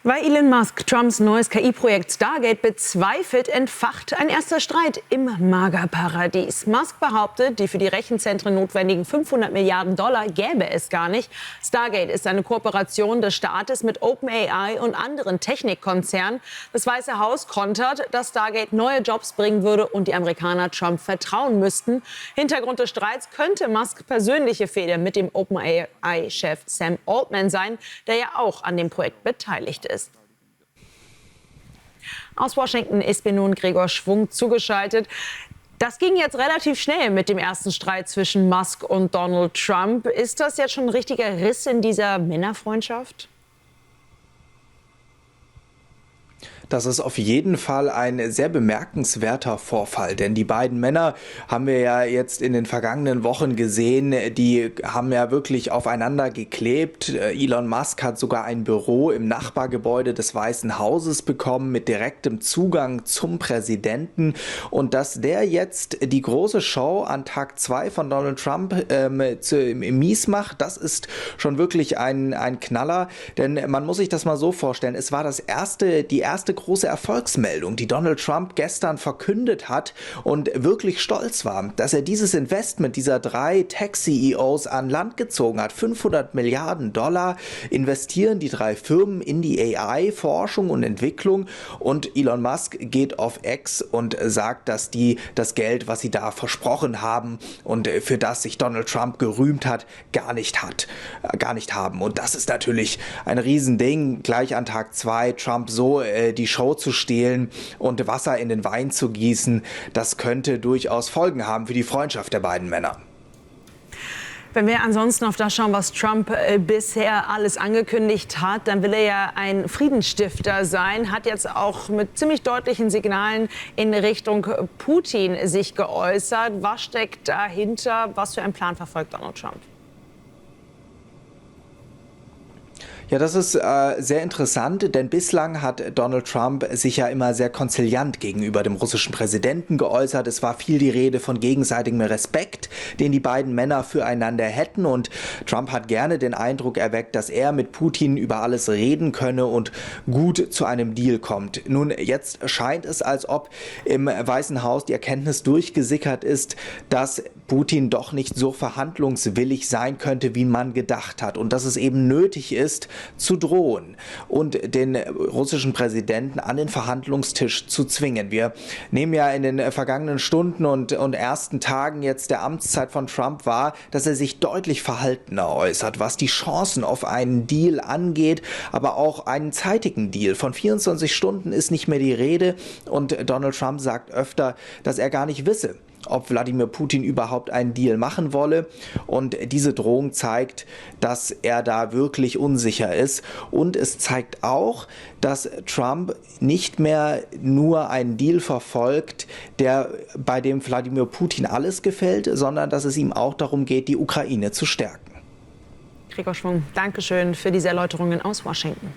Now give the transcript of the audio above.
Weil Elon Musk Trumps neues KI-Projekt Stargate bezweifelt, entfacht ein erster Streit im Magerparadies. Musk behauptet, die für die Rechenzentren notwendigen 500 Milliarden Dollar gäbe es gar nicht. Stargate ist eine Kooperation des Staates mit OpenAI und anderen Technikkonzernen. Das Weiße Haus kontert, dass Stargate neue Jobs bringen würde und die Amerikaner Trump vertrauen müssten. Hintergrund des Streits könnte Musk persönliche Fehde mit dem OpenAI-Chef Sam Altman sein, der ja auch an dem Projekt beteiligt ist. Aus Washington ist mir nun Gregor Schwung zugeschaltet. Das ging jetzt relativ schnell mit dem ersten Streit zwischen Musk und Donald Trump. Ist das jetzt schon ein richtiger Riss in dieser Männerfreundschaft? Das ist auf jeden Fall ein sehr bemerkenswerter Vorfall, denn die beiden Männer haben wir ja jetzt in den vergangenen Wochen gesehen, die haben ja wirklich aufeinander geklebt. Elon Musk hat sogar ein Büro im Nachbargebäude des Weißen Hauses bekommen mit direktem Zugang zum Präsidenten, und dass der jetzt die große Show an Tag 2 von Donald Trump mies macht, das ist schon wirklich ein Knaller, denn man muss sich das mal so vorstellen, es war die erste große Erfolgsmeldung, die Donald Trump gestern verkündet hat und wirklich stolz war, dass er dieses Investment dieser 3 Tech-CEOs an Land gezogen hat. 500 Milliarden Dollar investieren die 3 Firmen in die AI-Forschung und Entwicklung, und Elon Musk geht auf X und sagt, dass die das Geld, was sie da versprochen haben und für das sich Donald Trump gerühmt hat, gar nicht haben. Und das ist natürlich ein Riesending, gleich an Tag 2 Trump so die Show zu stehlen und Wasser in den Wein zu gießen. Das könnte durchaus Folgen haben für die Freundschaft der beiden Männer. Wenn wir ansonsten auf das schauen, was Trump bisher alles angekündigt hat, dann will er ja ein Friedensstifter sein, hat jetzt auch mit ziemlich deutlichen Signalen in Richtung Putin sich geäußert. Was steckt dahinter? Was für einen Plan verfolgt Donald Trump? Ja, das ist sehr interessant, denn bislang hat Donald Trump sich ja immer sehr konziliant gegenüber dem russischen Präsidenten geäußert. Es war viel die Rede von gegenseitigem Respekt, den die beiden Männer füreinander hätten, und Trump hat gerne den Eindruck erweckt, dass er mit Putin über alles reden könne und gut zu einem Deal kommt. Nun, jetzt scheint es, als ob im Weißen Haus die Erkenntnis durchgesickert ist, dass Putin doch nicht so verhandlungswillig sein könnte, wie man gedacht hat, und dass es eben nötig ist, zu drohen und den russischen Präsidenten an den Verhandlungstisch zu zwingen. Wir nehmen ja in den vergangenen Stunden und ersten Tagen jetzt der Amtszeit von Trump wahr, dass er sich deutlich verhaltener äußert, was die Chancen auf einen Deal angeht, aber auch einen zeitigen Deal. Von 24 Stunden ist nicht mehr die Rede, und Donald Trump sagt öfter, dass er gar nicht wisse, ob Wladimir Putin überhaupt einen Deal machen wolle, und diese Drohung zeigt, dass er da wirklich unsicher ist, und es zeigt auch, dass Trump nicht mehr nur einen Deal verfolgt, bei dem Wladimir Putin alles gefällt, sondern dass es ihm auch darum geht, die Ukraine zu stärken. Gregor Schwung, Dankeschön für diese Erläuterungen aus Washington.